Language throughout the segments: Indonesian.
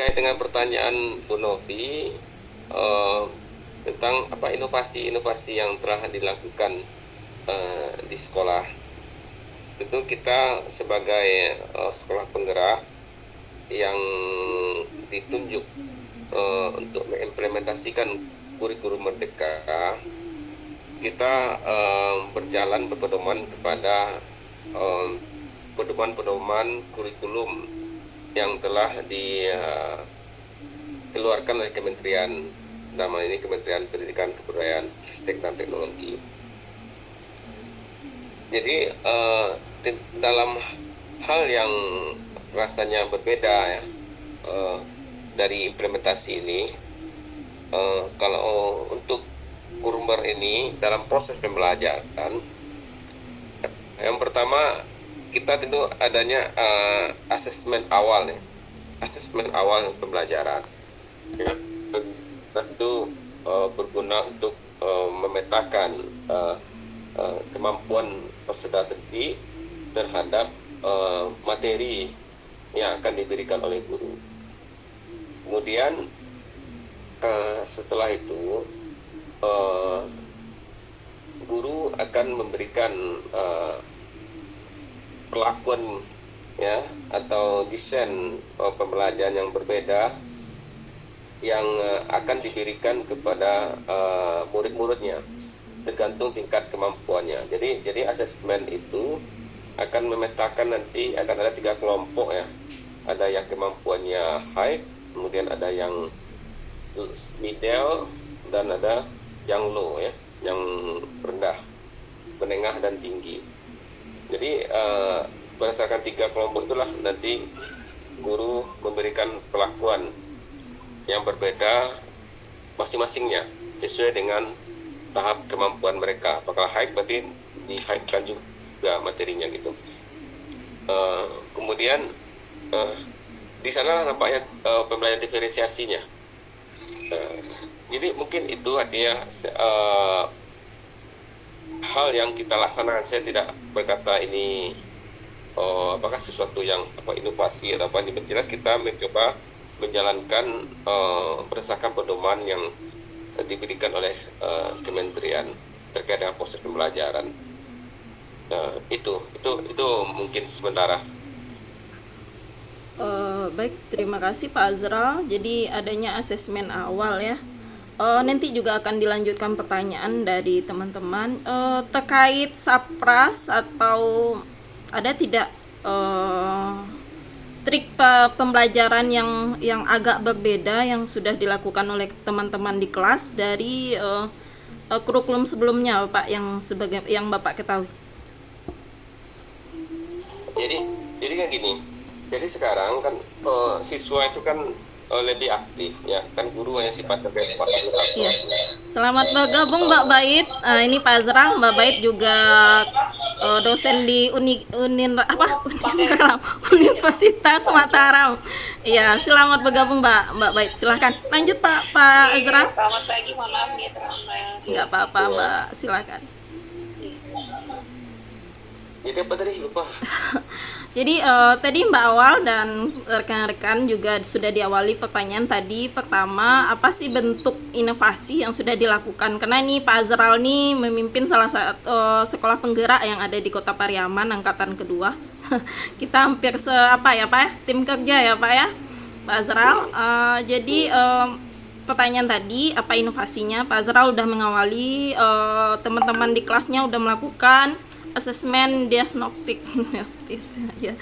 terkait dengan pertanyaan Bu Novi tentang apa inovasi-inovasi yang telah dilakukan di sekolah. Tentu kita sebagai sekolah penggerak yang ditunjuk untuk mengimplementasikan kurikulum Merdeka, kita berjalan berpedoman kepada pedoman-pedoman kurikulum yang telah dikeluarkan oleh Kementerian, dalam hal ini Kementerian Pendidikan, Kebudayaan, Ristek dan Teknologi. Jadi dalam hal yang rasanya berbeda ya dari implementasi ini, kalau untuk Kurumber ini dalam proses pembelajaran, yang pertama kita tentu adanya asesmen awal ya, asesmen awal pembelajaran ya, tentu berguna untuk memetakan kemampuan peserta didik terhadap materi yang akan diberikan oleh guru. Kemudian setelah itu guru akan memberikan perlakuan ya atau desain pembelajaran yang berbeda yang akan diberikan kepada murid-muridnya tergantung tingkat kemampuannya. Jadi asesmen itu akan memetakan nanti akan ada 3 kelompok ya. Ada yang kemampuannya high, kemudian ada yang middle, dan ada yang low ya, yang rendah, menengah dan tinggi. Jadi berdasarkan 3 kelompok itulah nanti guru memberikan perlakuan yang berbeda masing-masingnya sesuai dengan tahap kemampuan mereka. Apakah high berarti di high-kan juga materinya gitu. Kemudian di sana nampaknya pembelajaran diferensiasinya. Jadi mungkin itu artinya hal yang kita laksanakan. Saya tidak berkata ini apakah sesuatu yang inovasi atau apa. Jelas kita mencoba menjalankan berdasarkan pedoman yang diberikan oleh Kementerian terkait dengan proses pembelajaran. Itu mungkin sementara. Baik, terima kasih Pak Azra. Jadi adanya asesmen awal ya. Nanti juga akan dilanjutkan pertanyaan dari teman-teman terkait SAPRAS, atau ada tidak trik pembelajaran yang agak berbeda yang sudah dilakukan oleh teman-teman di kelas dari kurikulum sebelumnya, Pak, yang Bapak ketahui. Jadi kan gini. Jadi sekarang kan siswa itu kan lebih aktif ya, kan guru hanya sifatnya fasilitator. Iya. Selamat bergabung Mbak Bait. Ini Pak Azra, Mbak Bait juga dosen di Universitas Mataram. Iya, selamat bergabung Mbak Bait. Silahkan lanjut Pak Azra. Selamat pagi, mohon maaf nih terlambat. Nggak apa-apa Mbak, silahkan. Jadi apa tadi lupa? Jadi tadi Mbak Awal dan rekan-rekan juga sudah diawali pertanyaan tadi. Pertama, apa sih bentuk inovasi yang sudah dilakukan? Karena ini Pak Azral ini memimpin salah satu sekolah penggerak yang ada di Kota Pariaman angkatan kedua. Kita hampir tim kerja ya Pak ya, Pak Azral. Jadi pertanyaan tadi, apa inovasinya? Pak Azral udah mengawali, teman-teman di kelasnya udah melakukan asesmen diagnostik ya.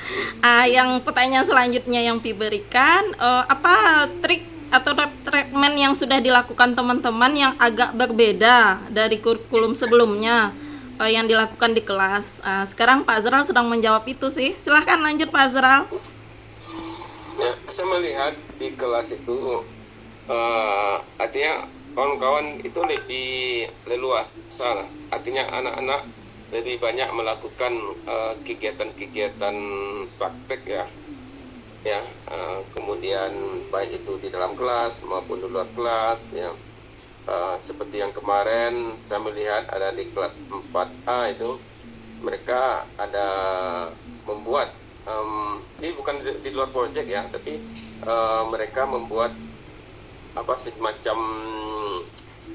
Yang pertanyaan selanjutnya yang diberikan, apa trik atau treatment yang sudah dilakukan teman-teman yang agak berbeda dari kurikulum sebelumnya yang dilakukan di kelas? Sekarang Pak Azral sedang menjawab itu sih. Silahkan lanjut Pak Azral. Ya, saya melihat di kelas itu artinya kawan-kawan itu lebih leluasa, artinya anak-anak lebih banyak melakukan kegiatan-kegiatan praktek ya, kemudian baik itu di dalam kelas maupun di luar kelas ya. Seperti yang kemarin saya melihat ada di kelas 4A itu, mereka ada membuat ini bukan di luar proyek ya, tapi mereka membuat apa semacam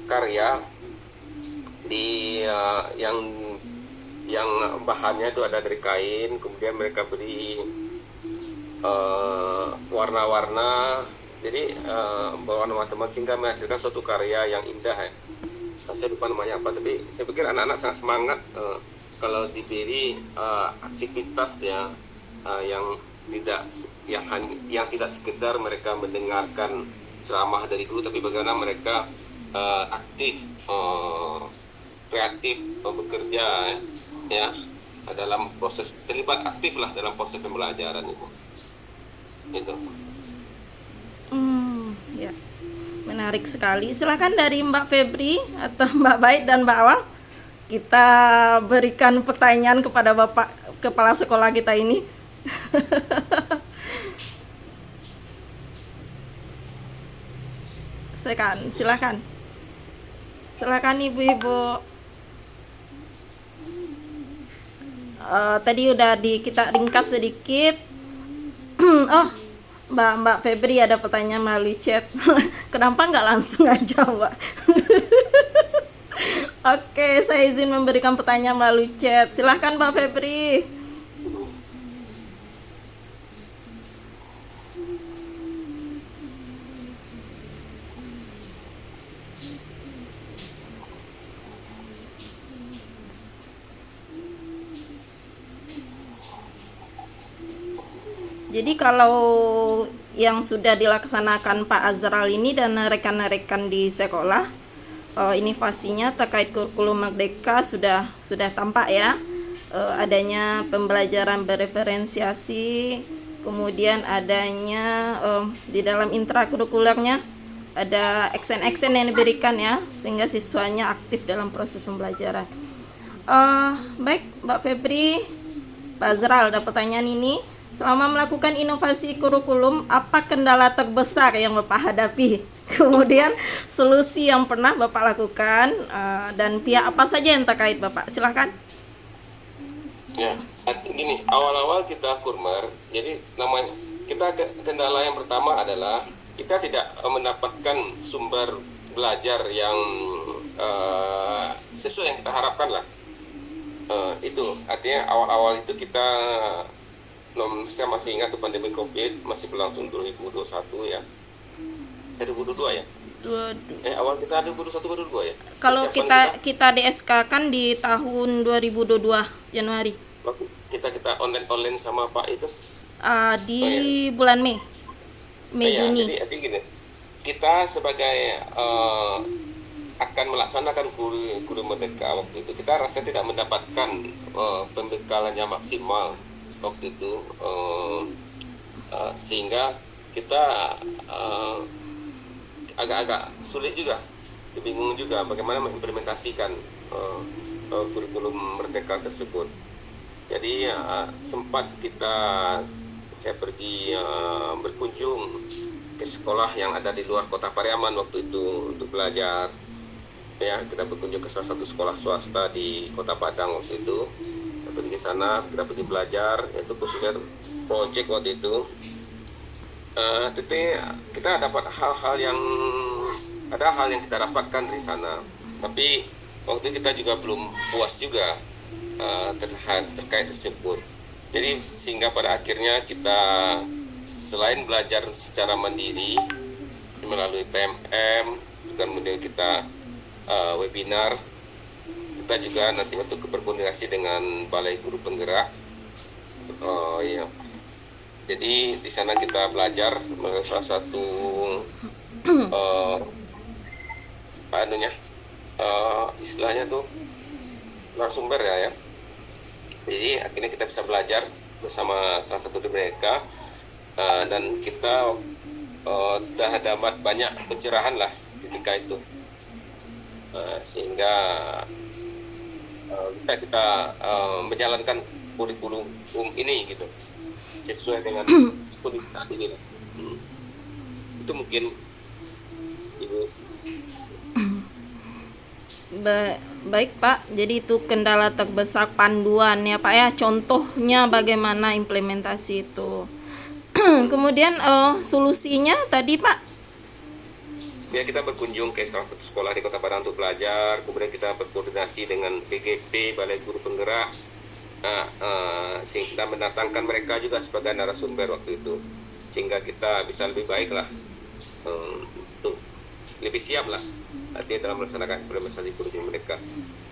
karya di yang bahannya itu ada dari kain, kemudian mereka beri warna-warna, jadi berwarna macam-macam sehingga menghasilkan suatu karya yang indah ya. Saya lupa namanya apa, tapi saya pikir anak-anak sangat semangat kalau diberi aktivitas ya yang tidak sekedar mereka mendengarkan ceramah dari guru, tapi bagaimana mereka aktif, kreatif, bekerja ya dalam proses, terlibat aktif lah dalam proses pembelajaran itu. Ya, menarik sekali. Silakan dari Mbak Febri atau Mbak Baik dan Mbak Awal, kita berikan pertanyaan kepada Bapak Kepala Sekolah kita ini. Silakan ibu-ibu. Tadi udah kita ringkas sedikit. Oh, Mbak Febri ada pertanyaan melalui chat. Kenapa nggak langsung aja, Mbak? Oke, saya izin memberikan pertanyaan melalui chat. Silahkan Mbak Febri. Jadi kalau yang sudah dilaksanakan Pak Azral ini dan rekan-rekan di sekolah, inovasinya terkait kurikulum merdeka sudah tampak ya. Adanya pembelajaran bereferensiasi, kemudian adanya di dalam intrakurikulernya ada action yang diberikan ya, sehingga siswanya aktif dalam proses pembelajaran. Baik Mbak Febri, Pak Azral, ada pertanyaan ini. Selama melakukan inovasi kurikulum, apa kendala terbesar yang Bapak hadapi? Kemudian solusi yang pernah Bapak lakukan dan pihak apa saja yang terkait Bapak? Silakan. Ya, gini, awal-awal kita kurmer, jadi namanya kendala yang pertama adalah kita tidak mendapatkan sumber belajar yang sesuai yang kita harapkan lah. Itu artinya awal-awal itu kita, saya masih ingat tuh pandemi COVID masih berlangsung 2021 ya. 2022 ya? Awal kita 2021 ya? Kalau kita DSK kan di tahun 2022 Januari. Waktu kita online sama Pak itu? Di bulan Mei Juni. Jadi gini, kita sebagai akan melaksanakan kurikulum merdeka waktu itu, kita rasa tidak mendapatkan pembekalan yang maksimal waktu itu, sehingga kita agak-agak sulit juga, bingung juga bagaimana mengimplementasikan kurikulum merdeka tersebut. Jadi sempat saya pergi berkunjung ke sekolah yang ada di luar kota Pariaman waktu itu untuk belajar. Ya, kita berkunjung ke salah satu sekolah swasta di Kota Padang waktu itu. Pergi ke sana, kita pergi belajar, itu khususnya project waktu itu. Tapi kita dapat hal yang kita dapatkan dari sana. Tapi waktu itu kita juga belum puas juga terkait tersebut. Jadi sehingga pada akhirnya kita selain belajar secara mandiri melalui PMM, kemudian kita webinar, kita juga nanti untuk berkoordinasi dengan Balai Guru Penggerak. Ya. Jadi di sana kita belajar salah satu istilahnya tuh narasumber ya. Jadi akhirnya kita bisa belajar bersama salah satu dari mereka, dan kita dapat banyak pencerahan lah ketika itu, sehingga kita menjalankan kurikulum ini gitu sesuai dengan sekolah saat ini lah. Itu mungkin Ibu. Baik Pak, jadi itu kendala terbesar panduan ya Pak ya, contohnya bagaimana implementasi itu. Kemudian solusinya tadi Pak. Ya, kita berkunjung ke salah satu sekolah di Kota Padang untuk belajar, kemudian kita berkoordinasi dengan BGP, Balai Guru Penggerak, sehingga mendatangkan mereka juga sebagai narasumber waktu itu, sehingga kita bisa lebih baik lah, untuk lebih siap lah artinya dalam melaksanakan implementasi kurikulum mereka.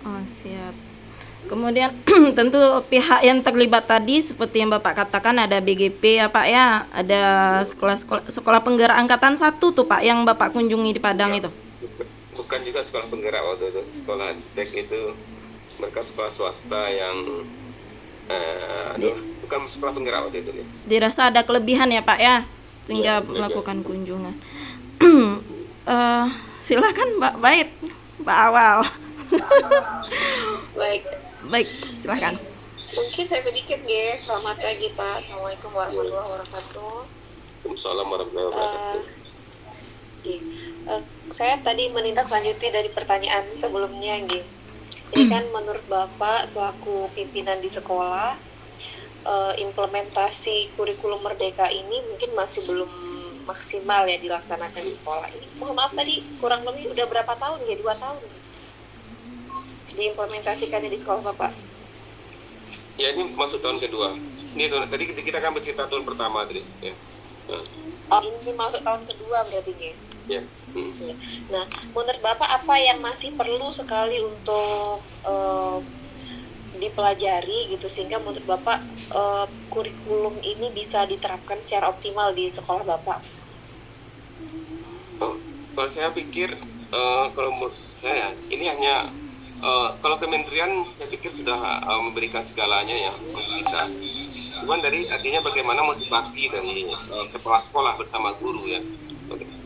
Oh, siap. Kemudian tentu pihak yang terlibat tadi seperti yang Bapak katakan ada BGP ya Pak ya, ada sekolah penggerak angkatan 1 tuh Pak yang Bapak kunjungi di Padang itu. Bukan juga sekolah penggerak waktu itu, sekolah TEK itu mereka sekolah swasta yang bukan sekolah penggerak waktu itu nih. Dirasa ada kelebihan ya Pak ya sehingga Ya, melakukan kunjungan. Silakan Mbak Bait, Mbak Awal. Baik, silakan. Mungkin saya sedikit guys. Selamat pagi Pak. Assalamualaikum warahmatullahi wabarakatuh. Waalaikumsalam warahmatullahi wabarakatuh. Saya tadi menindaklanjuti dari pertanyaan sebelumnya gitu. Ini kan menurut Bapak selaku pimpinan di sekolah, implementasi kurikulum merdeka ini mungkin masih belum maksimal ya dilaksanakan di sekolah ini. Mohon maaf tadi kurang lebih udah berapa tahun ya? 2 tahun diimplementasikannya di sekolah Bapak. Ya, ini masuk tahun kedua. Ini tadi kita kan bercerita tahun pertama tadi ya. Oh, ini masuk tahun kedua berarti nih. Ya. Nah, menurut Bapak apa yang masih perlu sekali untuk dipelajari gitu sehingga menurut Bapak kurikulum ini bisa diterapkan secara optimal di sekolah Bapak? Kalau saya pikir, kalau menurut saya ini hanya kalau kementerian saya pikir sudah memberikan segalanya ya untuk kita. Cuman dari artinya bagaimana motivasi dari kepala sekolah bersama guru ya,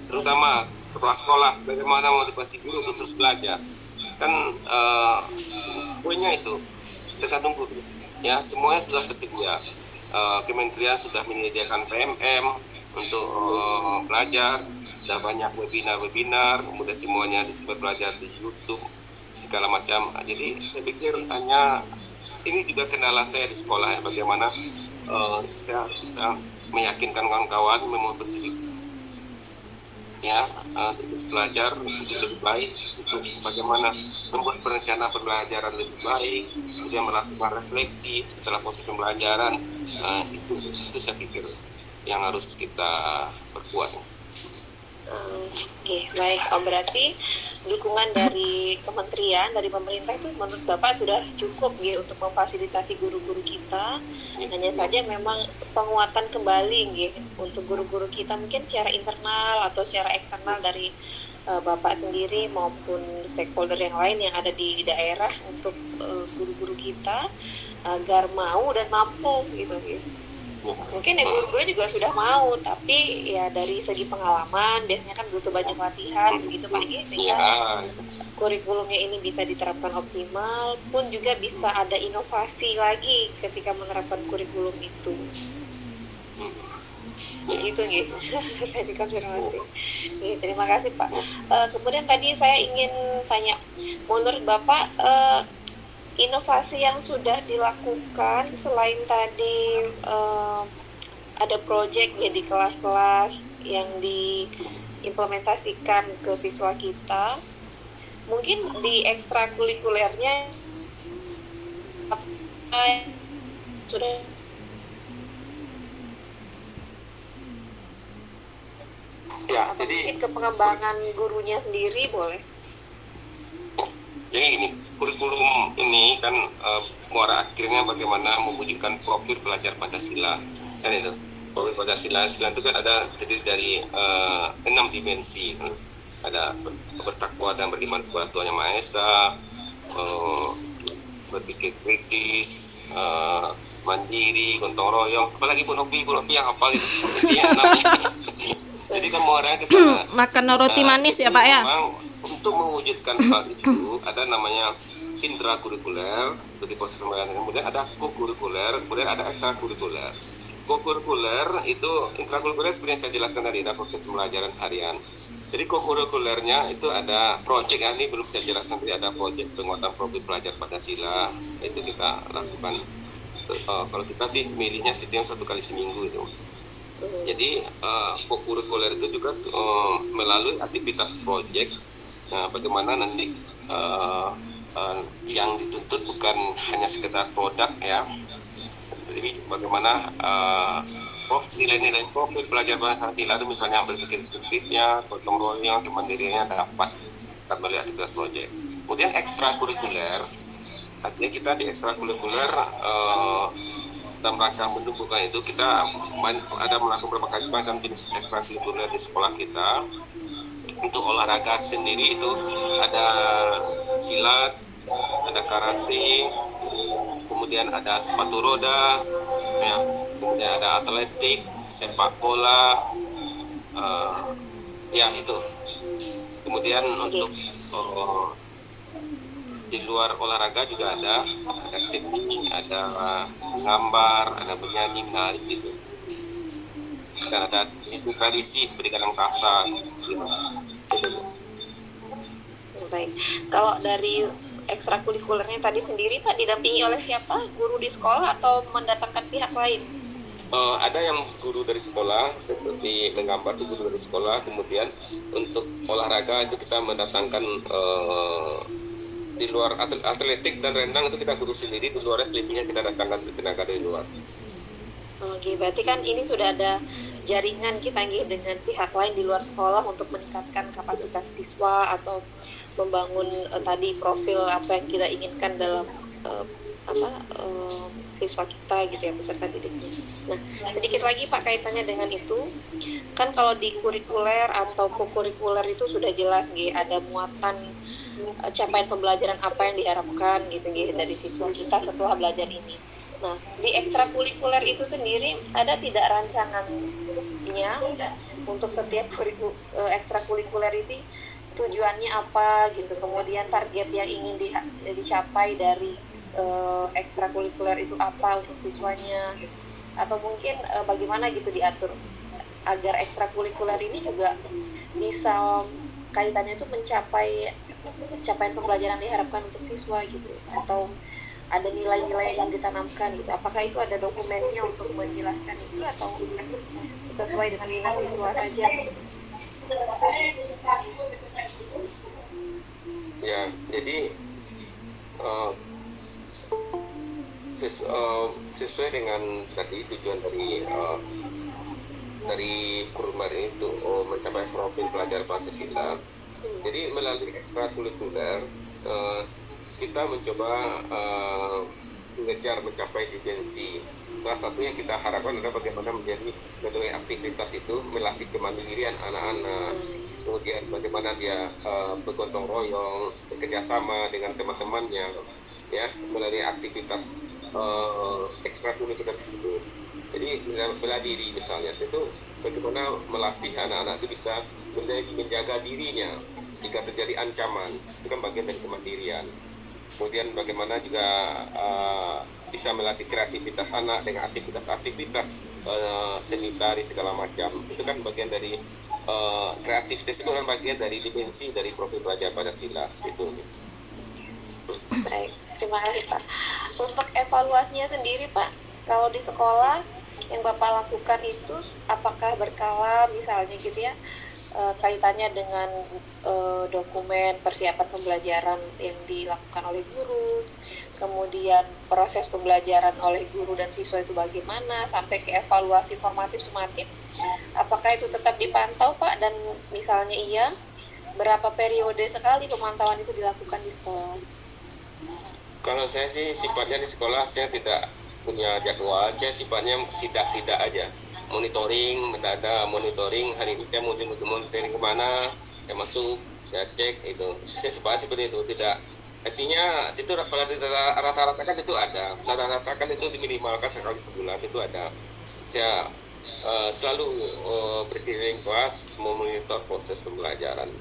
terutama kepala sekolah bagaimana motivasi guru untuk terus belajar. Kan poinnya itu tergantung guru ya, semuanya sudah tersedia. Kementerian sudah menyediakan PMM untuk belajar, sudah banyak webinar, kemudian semuanya bisa belajar di YouTube segala macam. Jadi saya pikir hanya ini juga kendala saya di sekolah ya, bagaimana saya bisa meyakinkan kawan-kawan memotivasi ya untuk belajar untuk lebih baik, untuk bagaimana membuat perencanaan pembelajaran lebih baik, kemudian melakukan refleksi setelah proses pembelajaran. Itu saya pikir yang harus kita perkuat. Oke, baik. Berarti dukungan dari kementerian, dari pemerintah itu menurut Bapak sudah cukup ya untuk memfasilitasi guru-guru kita. Hanya saja memang penguatan kembali ya untuk guru-guru kita mungkin secara internal atau secara eksternal dari Bapak sendiri maupun stakeholder yang lain yang ada di daerah untuk guru-guru kita agar mau dan mampu gitu. Mungkin ya guru-guru juga sudah mau, tapi ya dari segi pengalaman biasanya kan butuh banyak latihan begitu Pak Gi, sehingga kurikulumnya ini bisa diterapkan optimal, pun juga bisa ada inovasi lagi ketika menerapkan kurikulum itu. Begitu gitu. Saya dikonfirmasi. Terima kasih Pak. Kemudian tadi saya ingin tanya, menurut Bapak inovasi yang sudah dilakukan selain tadi ada proyek ya di kelas-kelas yang diimplementasikan ke siswa kita, mungkin di ekstrakurikulernya sudah Ya, atau jadi mungkin ke pengembangan gurunya sendiri boleh. jadi gini, kurikulum ini kan muara akhirnya bagaimana mewujudkan profil pelajar Pancasila, kan itu. Profil Pancasila itu kan ada terdiri dari 6 dimensi, ada bertakwa dan beriman kepada Tuhan Yang Maha Esa, berpikir kritis, mandiri, gotong royong, apalagi Bu Nopi yang apa gitu, namanya. Jadi kan muaranya ke sana. Makan roti manis ya Pak ya. Untuk mewujudkan hal itu ada namanya intrakurikuler seperti proses pembelajaran, kemudian ada kokurikuler, kemudian ada ekstrakurikuler. Kokurikuler itu intrakurikuler seperti yang saya jelaskan tadi, ada proses pembelajaran harian. Jadi kokurikulernya itu ada proyek, ini belum saya jelaskan tadi, ada proyek penguatan profil pelajar Pancasila, itu kita lakukan. Kalau kita sih milihnya sistem 1 kali seminggu itu. Jadi kokurikuler itu juga melalui aktivitas proyek. Nah, bagaimana nanti yang dituntut bukan hanya sekedar produk ya. Jadi bagaimana nilai-nilai profil pelajar Pancasila itu misalnya berpikir kritisnya, gotong royong, kemandiriannya dapat melihat aktivitas proyek. Kemudian ekstrakurikuler, artinya kita di ekstrakurikuler dalam rangka mendukungkan itu kita ada melakukan berbagai macam jenis ekstrakurikuler di sekolah kita. Untuk olahraga sendiri itu ada silat, ada karate, kemudian ada sepatu roda, ya, kemudian ada atletik, sepak bola, ya itu. Kemudian untuk di luar olahraga juga ada seni, ada gambar, ada bernyanyi, menari gitu. Dan ada sisi tradisi seperti kadang kasar gitu. Baik, kalau dari ekstrakurikulernya tadi sendiri Pak didampingi oleh siapa? Guru di sekolah atau mendatangkan pihak lain? Ada yang guru dari sekolah seperti menggambar itu guru dari sekolah. Kemudian untuk olahraga itu kita mendatangkan di luar atletik dan renang itu kita guru sendiri, di luar selebihnya kita datangkan tenaga dari luar. Oke, berarti kan ini sudah ada jaringan kita dengan pihak lain di luar sekolah untuk meningkatkan kapasitas siswa atau membangun tadi profil apa yang kita inginkan dalam siswa kita gitu ya, peserta didiknya. Nah, sedikit lagi Pak kaitannya dengan itu, kan kalau di kurikuler atau kokurikuler itu sudah jelas gitu, ada muatan capaian pembelajaran apa yang diharapkan gitu dari siswa kita setelah belajar ini. Nah, di ekstrakurikuler itu sendiri ada tidak rancangannya untuk setiap ekstrakurikuler ini tujuannya apa gitu, kemudian target yang ingin dicapai dari ekstrakurikuler itu apa untuk siswanya gitu. Atau mungkin bagaimana gitu diatur agar ekstrakurikuler ini juga bisa kaitannya itu mencapai capaian pembelajaran diharapkan untuk siswa gitu, atau ada nilai-nilai yang ditanamkan gitu. Apakah itu ada dokumennya untuk menjelaskan itu atau sesuai dengan minat siswa saja? Ya, jadi sesuai dengan tadi tujuan dari kurmer itu mencapai profil pelajar Pancasila. Jadi melalui ekstrakurikuler kita mencoba mengejar mencapai dimensi. Salah satunya kita harapkan adalah bagaimana menjadi melalui aktivitas itu melatih kemandirian anak-anak. Kemudian bagaimana dia bergotong royong, bekerja sama dengan teman-temannya, ya, melalui aktivitas ekstrakurikuler tersebut. Jadi bela diri misalnya, itu bagaimana melatih anak-anak itu bisa menjaga dirinya jika terjadi ancaman, itu kan bagian dari kemandirian. Kemudian bagaimana juga bisa melatih kreativitas anak dengan aktivitas seni tari segala macam, itu kan bagian dari kreativitas, itu kan bagian dari dimensi dari profil pelajar Pancasila itu. Baik, terima kasih Pak. Untuk evaluasinya sendiri Pak, kalau di sekolah yang Bapak lakukan itu apakah berkala misalnya gitu ya, kaitannya dengan dokumen persiapan pembelajaran yang dilakukan oleh guru, kemudian proses pembelajaran oleh guru dan siswa itu bagaimana, sampai ke evaluasi formatif sumatif, apakah itu tetap dipantau Pak? Dan misalnya iya, berapa periode sekali pemantauan itu dilakukan di sekolah? Kalau saya sih sifatnya di sekolah saya tidak punya jadwal, saya sifatnya sidak-sidak aja, monitoring, mendadak monitoring, hari ini saya mau monitoring kemana, saya masuk, saya cek itu, saya seperti itu, tidak, artinya itu rata-rata kan itu ada, rata-rata kan itu diminimalkan sekali sebulan itu ada, saya selalu berkeliling kelas memonitor proses pembelajaran.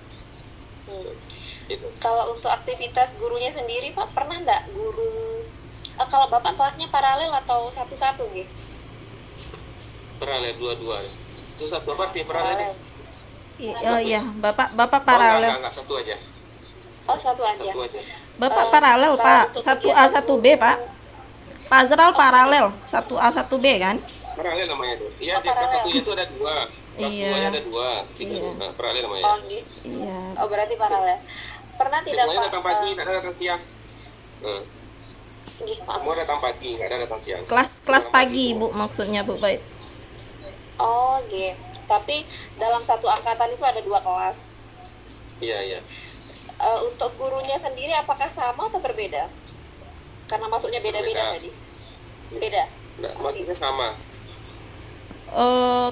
Itu. Kalau untuk aktivitas gurunya sendiri Pak, pernah enggak guru kalau Bapak kelasnya paralel atau satu-satu gitu? Paralel dua-dua. Itu satu apa arti paralel? Oh iya, Bapak paralel. Enggak, satu aja. Oh, satu aja. Satu aja. Bapak paralel Pak, 1A 1B Pak. Pak Azral paralel 1A 1B kan? paralel namanya tuh. Iya, Oh, di kelas paralel. 1 itu ada 2. Kelas Iya. 2 ada 2. Iya. Nah, paralel namanya. Oh, gitu. Iya. Oh, berarti paralel. Pernah tidak Semuanya Pak? datang pagi, nggak ada datang siang. Maaf. Semua datang pagi, nggak ada datang siang. Kelas Datang pagi semua. Bu maksudnya Bu Bait. Oh, gitu. Tapi dalam satu angkatan itu ada 2 kelas. Iya, iya. Untuk gurunya sendiri apakah sama atau berbeda? Karena masuknya beda-beda Beda. tadi. Beda. Nggak, maksudnya sama.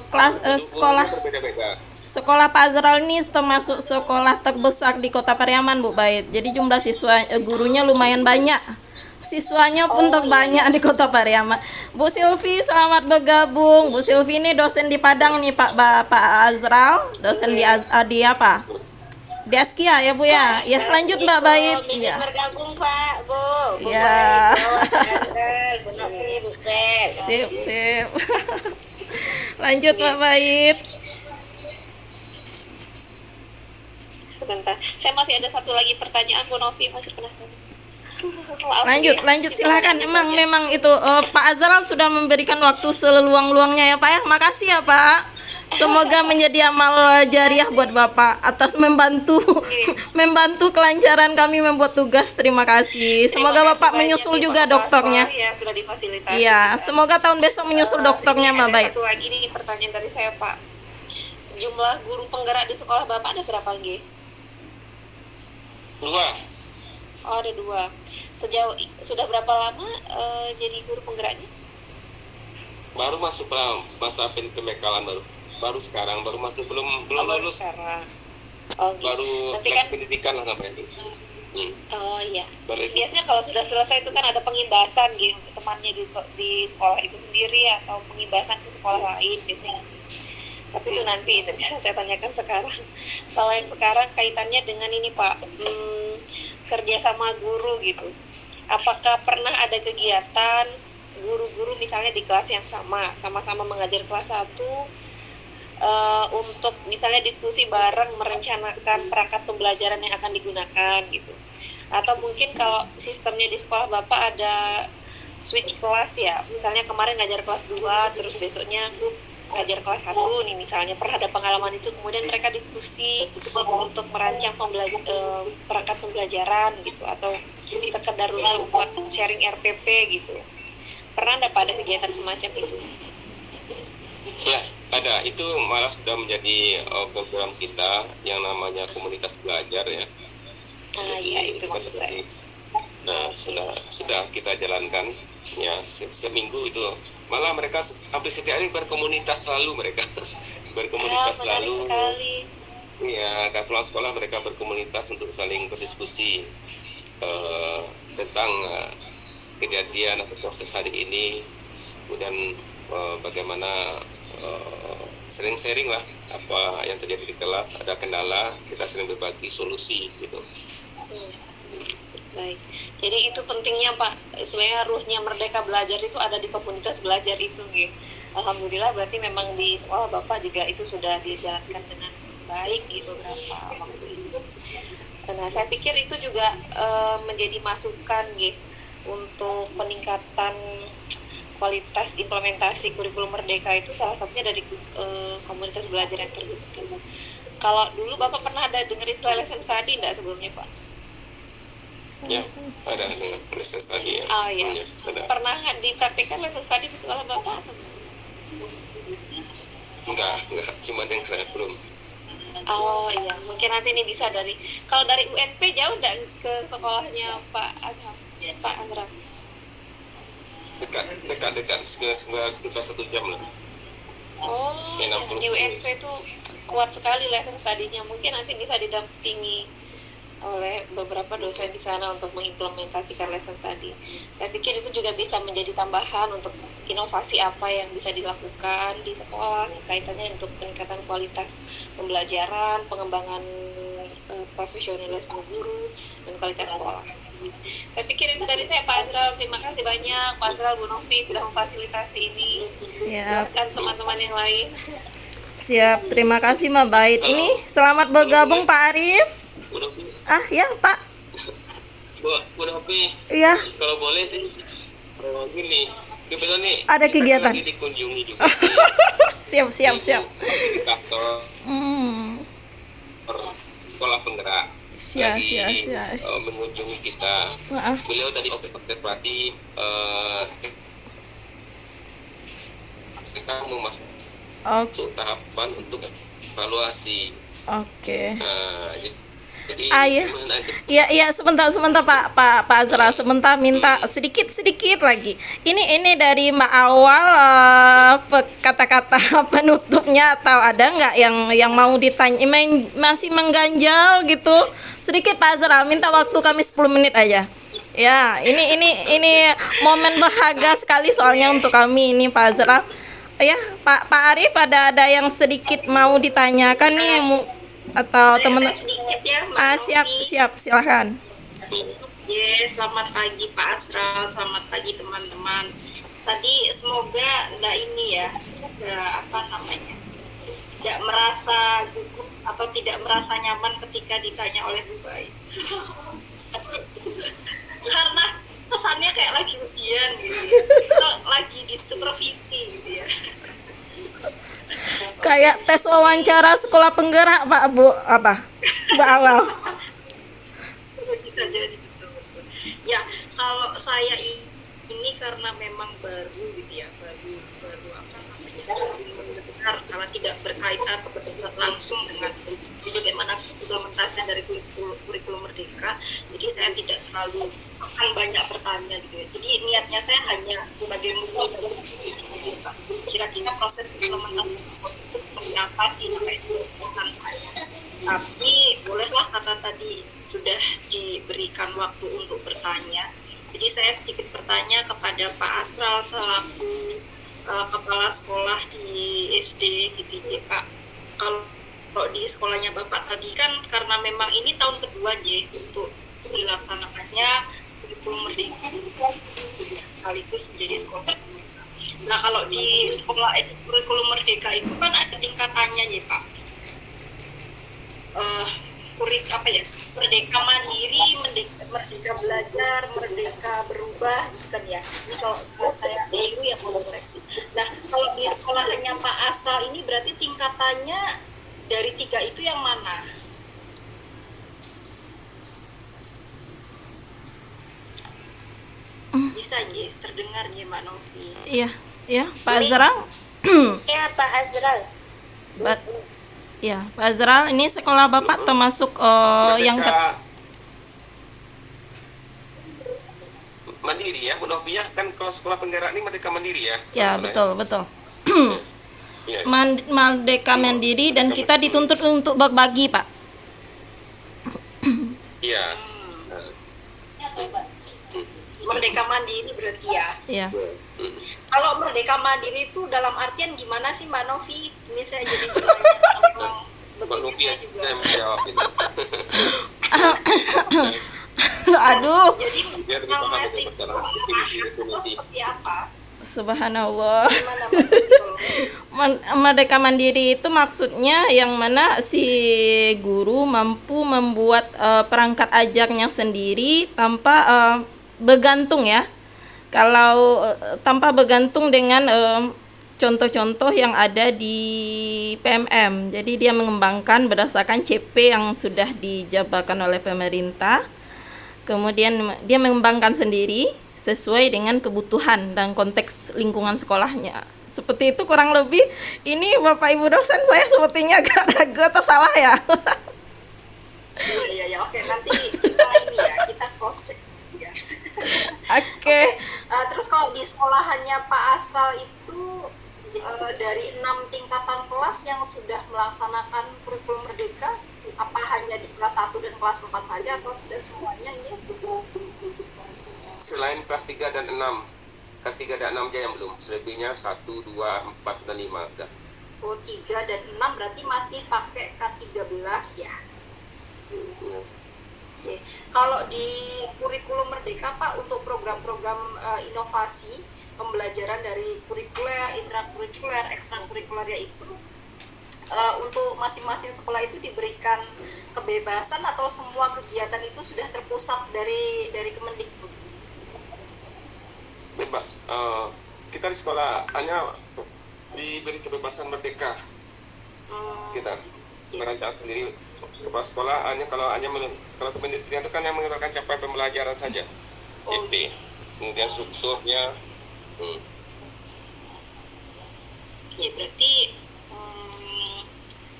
Kelas Guru-gurunya sekolah berbeda-beda. Sekolah Pak Azral ini termasuk sekolah terbesar di Kota Pariaman, Bu Bait. Jadi jumlah siswa gurunya lumayan banyak. Siswanya pun terbanyak di Kota Pariaman. Bu Silvi, selamat bergabung. Bu Silvi ini dosen di Padang nih, Pak Azral, dosen di apa? Di Askia ya, Bu ya. Ya, lanjut Mbak Bait. Iya. Bergabung Pak, Bu. Ya. Bu Novi, Bu Pet. Sip. Lanjut Mbak Bait. Sebentar. Saya masih ada satu lagi pertanyaan Bu Novi, masih penasaran. Maaf, Bu, ya. Lanjut silakan. Memang itu Pak Azral sudah memberikan waktu seluang-luangnya ya Pak ya. Makasih ya Pak. Semoga menjadi amal jariah buat Bapak atas membantu kelancaran kami membuat tugas. Terima kasih. Semoga Terima Bapak kasih menyusul banyak juga nih, Pak dokternya. Bapak, ya sudah difasilitasi. Iya, semoga tahun besok menyusul dokternya Ini Mbak ada Bait. satu lagi nih pertanyaan dari saya Pak. Jumlah guru penggerak di sekolah Bapak ada berapa Nggih? 2. Oh, ada 2. Sudah berapa lama jadi guru penggeraknya? Baru masuk masa pembekalan baru sekarang, baru masuk, belum Baru lulus, sekarang. Oh, gitu. baru Nanti kelas kan pendidikan lah sampai ini. oh iya. Baru itu. Biasanya kalau sudah selesai itu kan ada pengimbasan gitu untuk temannya di sekolah itu sendiri atau pengimbasan ke sekolah lain biasanya. Tapi itu nanti itu bisa saya tanyakan sekarang. Kalau yang sekarang kaitannya dengan ini Pak, kerjasama guru gitu. Apakah pernah ada kegiatan guru-guru misalnya di kelas yang sama-sama mengajar kelas 1 untuk misalnya diskusi bareng merencanakan perangkat pembelajaran yang akan digunakan gitu. Atau mungkin kalau sistemnya di sekolah Bapak ada switch kelas ya, misalnya kemarin ngajar kelas 2 terus besoknya ngajar kelas 1 nih misalnya, pernah ada pengalaman itu, kemudian mereka diskusi untuk merancang perangkat pembelajaran gitu, atau sekedar untuk buat sharing RPP gitu. Pernah ada pada kegiatan semacam itu? Ya, ada. Itu malah sudah menjadi program kita yang namanya komunitas belajar ya. Iya itu Kita maksud saya. seperti, nah sudah kita jalankan ya seminggu itu. Malah mereka hampir setiap hari berkomunitas selalu mereka berkomunitas Menarik selalu. sekali. Ya, kalau pulang sekolah mereka berkomunitas untuk saling berdiskusi tentang kejadian atau proses hari ini, kemudian bagaimana sering sharing lah apa yang terjadi di kelas, ada kendala, kita sering berbagi solusi gitu. Baik. Jadi itu pentingnya Pak. Sebenarnya ruhnya Merdeka Belajar itu ada di komunitas belajar itu gitu. Alhamdulillah berarti memang di sekolah Bapak juga itu sudah dijalankan dengan baik gitu berapa waktu itu. Nah, saya pikir itu juga menjadi masukan gitu untuk peningkatan kualitas implementasi kurikulum Merdeka itu, salah satunya dari komunitas belajar yang terbentuk. Kalau dulu Bapak pernah ada dengar istilah lesson study enggak sebelumnya Pak? Ya, ada dengan proses tadi ya. Oh iya. Ada. Pernah dipraktikkan lesson study di sekolah Bapak atau? Enggak, cuma dengar belum. Oh iya, mungkin nanti ini bisa kalau dari UNP jauh enggak ke sekolahnya Pak Azhar? Pak Azhar. Dekat, sekitar 1 jam lah. Oh, Ya, ya, 60 di UNP itu kuat sekali lesson study-nya. Mungkin nanti bisa didampingi oleh beberapa dosen di sana untuk mengimplementasikan lesson study. Saya pikir itu juga bisa menjadi tambahan untuk inovasi apa yang bisa dilakukan di sekolah kaitannya untuk peningkatan kualitas pembelajaran, pengembangan profesionalisme guru, dan kualitas sekolah. Saya pikir itu dari saya Pak Azral. Terima kasih banyak Pak Azral, Bu Novi sudah memfasilitasi ini. Siap. Silakan teman-teman yang lain. Siap, terima kasih Mbak Bait. Ini selamat bergabung Pak Arif. Udah sih, Ya Pak. udah tapi Iya. kalau boleh sih, kalau gini kebetulan nih Ada kita kegiatan. lagi dikunjungi juga Siap, siap, siap. kantor sekolah penggerak Siap, lagi siap, siap. mengunjungi kita. Maaf. Beliau tadi observasi kita mau masuk Oke. tahapan untuk evaluasi. Oke. Jadi Iya. gimana aja? Iya, sebentar Pak Azra, sebentar minta sedikit lagi. Ini dari Mbak Awal kata-kata penutupnya atau ada nggak yang mau ditanya masih mengganjal gitu? Sedikit Pak Azra, minta waktu kami 10 menit aja. Ya, ini momen bahagia sekali soalnya untuk kami ini Pak Azra. Ya, Pak Arif ada yang sedikit mau ditanyakan nih atau teman Saya sedikit ya, Mbak siap Novi. silahkan. Selamat pagi Pak Asral, selamat pagi teman-teman. Tadi semoga nggak ini ya, tidak merasa gugup atau tidak merasa nyaman ketika ditanya oleh Bu Baik. Karena kesannya kayak lagi ujian gitu ya, atau lagi di supervisi gitu ya. Kayak tes wawancara sekolah penggerak Pak Bu Mbak Awal. Bisa jadi betul. Ya, kalau saya ini karena memang baru gitu ya, baru apa namanya, mendengar karena tidak berkaitan langsung dengan bagaimana implementasi dari kurikulum Merdeka, jadi saya tidak terlalu akan banyak bertanya gitu ya. Jadi niatnya saya hanya sebagai kira-kira proses implementasi itu seperti apa sih, nah itu bukan saya. Tapi bolehlah karena tadi sudah diberikan waktu untuk bertanya, jadi saya sedikit bertanya kepada Pak Asral selaku kepala sekolah di SD gitu ya Pak. Kalau di sekolahnya Bapak tadi kan karena memang ini tahun kedua J untuk dilaksanakannya kurikulum Merdeka sekaligus menjadi sekolah. Nah kalau di sekolah kurikulum Merdeka itu kan ada tingkatannya ya Pak. Merdeka mandiri, merdeka belajar, merdeka berubah gitu kan ya. Ini kalau saya keliru ya mau koreksi. Nah kalau di sekolahnya Pak Asral ini berarti tingkatannya dari 3 itu yang mana? Bisa ya, terdengar ya Mbak Novi. Iya Pak Azra. Ya Pak Azral. Ya Pak Azra, ini sekolah Bapak termasuk yang mandiri ya, Bu Novi ya, kan kalau sekolah penggerak ini merdeka mandiri ya. ya betul. Ya. Merdeka mandiri dan kita dituntut untuk berbagi Pak. Iya. Merdeka mandiri berarti ya. Iya. Kalau merdeka mandiri itu dalam artian gimana sih Mbak Novi? Ini saya jadi bertanya. Mbak Novi ya, saya menjawab itu. Aduh, Jadi Biar dipahami masalah definisi. seperti apa? subhanallah. Gimana Mbak Novi? Merdeka mandiri itu maksudnya yang mana si guru mampu membuat perangkat ajarnya sendiri tanpa bergantung ya. Kalau tanpa bergantung dengan contoh-contoh yang ada di PMM. Jadi dia mengembangkan berdasarkan CP yang sudah dijabarkan oleh pemerintah. Kemudian dia mengembangkan sendiri sesuai dengan kebutuhan dan konteks lingkungan sekolahnya. Seperti itu kurang lebih. Ini Bapak Ibu dosen saya sepertinya agak ragu atau salah ya. Iya, oke, nanti kita ini ya, kita cross check ya. Oke. Terus kalau di sekolahannya Pak Asral itu dari 6 tingkatan kelas yang sudah melaksanakan kurikulum Merdeka, apa hanya di kelas 1 dan kelas 4 saja atau sudah semuanya ini? Selain kelas 3 dan 6. Kelas 3 dan 6 aja yang belum. Selebihnya 1, 2, 4, dan 5 udah. Oh, 3 dan 6 berarti masih pakai K13 ya. Oke. Kalau di kurikulum Merdeka Pak, untuk program-program inovasi pembelajaran dari kurikuler, intrakurikuler, ekstrakurikuler itu untuk masing-masing sekolah itu diberikan kebebasan atau semua kegiatan itu sudah terpusat dari Kemendikbud? Bebas. kita di sekolah hanya diberi kebebasan merdeka. Kita merancang sendiri. Kepala sekolah hanya kalau kementerian itu kan yang mengeluarkan capaian pembelajaran saja. CP. Kemudian strukturnya. Ya berarti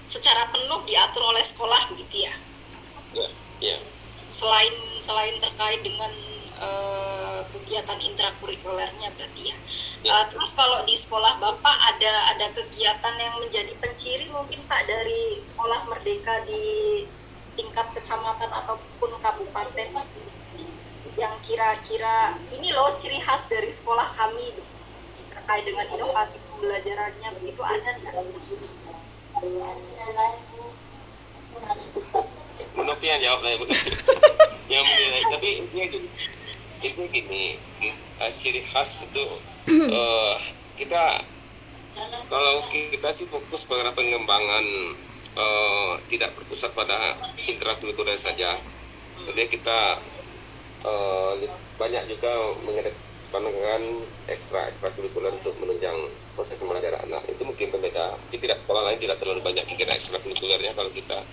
secara penuh diatur oleh sekolah begitu ya. Ya. Selain terkait dengan kegiatan intrakurikulernya berarti ya. Terus kalau di sekolah Bapak ada kegiatan yang menjadi penciri mungkin Pak dari sekolah merdeka di tingkat kecamatan ataupun kabupaten yang kira-kira ini loh ciri khas dari sekolah kami terkait dengan inovasi pembelajarannya begitu, ada nggak? Menopi yang jawab lah ya, betul. Yang menilai, tapi itu gini, ciri khas itu kita kalau kita sih fokus pada pengembangan tidak berpusat pada intrakurikuler saja. Jadi kita banyak juga mengedepankan ekstrakurikuler untuk menunjang proses pembelajaran anak. Itu mungkin berbeda. Di tidak sekolah lain tidak terlalu banyak kegiatan ekstrakurikulernya, kalau kita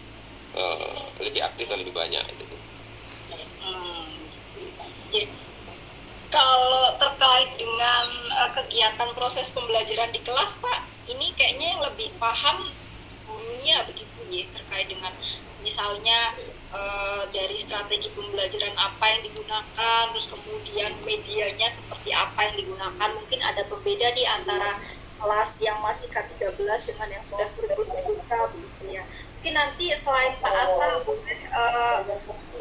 lebih aktif dan lebih banyak itu. Ya. Kalau terkait dengan kegiatan proses pembelajaran di kelas Pak, ini kayaknya yang lebih paham gurunya begitu ya, terkait dengan misalnya dari strategi pembelajaran apa yang digunakan, terus kemudian medianya seperti apa yang digunakan. Mungkin ada pembeda di antara kelas yang masih K13 dengan yang sudah berbuka begitu ya. Mungkin nanti selain Pak Asa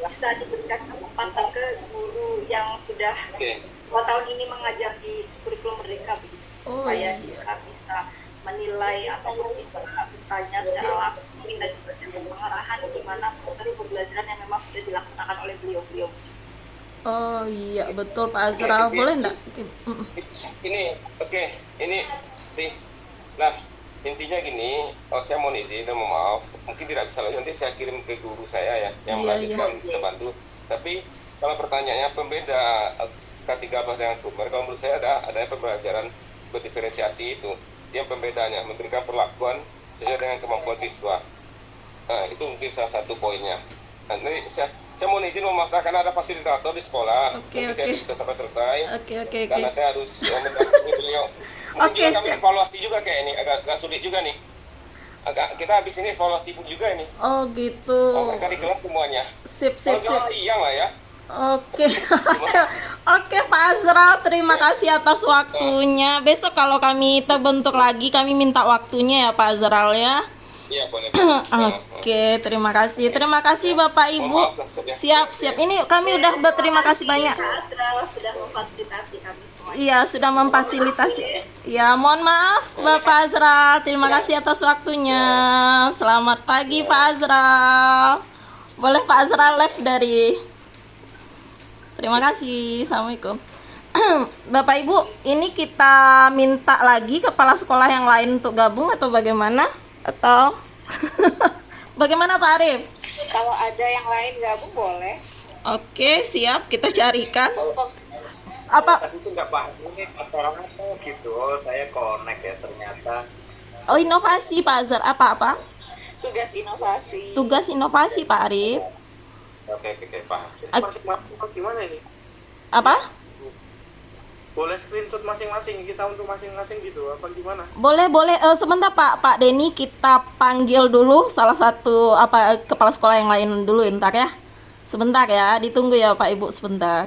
bisa diberikan kesempatan ke guru yang sudah 2 tahun ini mengajar di kurikulum merdeka begitu, supaya kita bisa menilai atau bisa bertanya secara langsung dan juga dengan pengarahan di mana proses pembelajaran yang memang sudah dilaksanakan oleh beliau-beliau. Oh iya betul Pak Azra, boleh enggak? Nah, intinya gini, saya mohon izin dan mohon maaf, mungkin tidak bisa lagi, nanti saya kirim ke guru saya ya, yang melanjutkan bisa bantu. Tapi kalau pertanyaannya pembeda K13 dengan Kumer, kalau menurut saya ada pembelajaran berdiferensiasi itu, yang pembedanya memberikan perlakuan sesuai dengan kemampuan siswa. Nah, itu mungkin salah satu poinnya. Nah, nanti saya mohon izin memaksakan ada fasilitator di sekolah, nanti saya bisa sampai selesai. Karena saya harus mendampingi beliau. Mungkin juga kami evaluasi juga kayak ini, agak sulit juga nih. Kita habis ini evaluasi juga ini. Oh gitu. Mereka di kelas semuanya. Sip. Siang lah ya. Oke, Pak Azra, terima kasih atas waktunya. Besok kalau kami terbentuk lagi, kami minta waktunya ya Pak Azra ya. Iya, boleh. Oke, terima kasih. Terima kasih Bapak Ibu. Siap. Ini kami udah berterima kasih banyak. Pak Azra sudah memfasilitasi kami semua. Iya, sudah memfasilitasi. Ya, mohon maaf Bapak Azra. Terima kasih atas waktunya. Selamat pagi Pak Azra. Boleh Pak Azra live dari. Terima kasih. Assalamualaikum. Bapak Ibu, ini kita minta lagi kepala sekolah yang lain untuk gabung atau bagaimana? Atau bagaimana Pak Arif? Kalau ada yang lain gabung boleh. Oke, siap, kita carikan. Apa? Tadi itu nggak paham ini apa gitu. Saya connect ya ternyata. Oh, inovasi Pak Azhar. Apa? Tugas inovasi. Tugas inovasi Pak Arif. Oke, paham. Masing gimana ini? Apa? Boleh screenshot masing-masing, kita untuk masing-masing gitu apa gimana? Boleh. Sebentar Pak Denny, kita panggil dulu salah satu kepala sekolah yang lain dulu ntar ya. Sebentar ya, ditunggu ya Pak Ibu sebentar.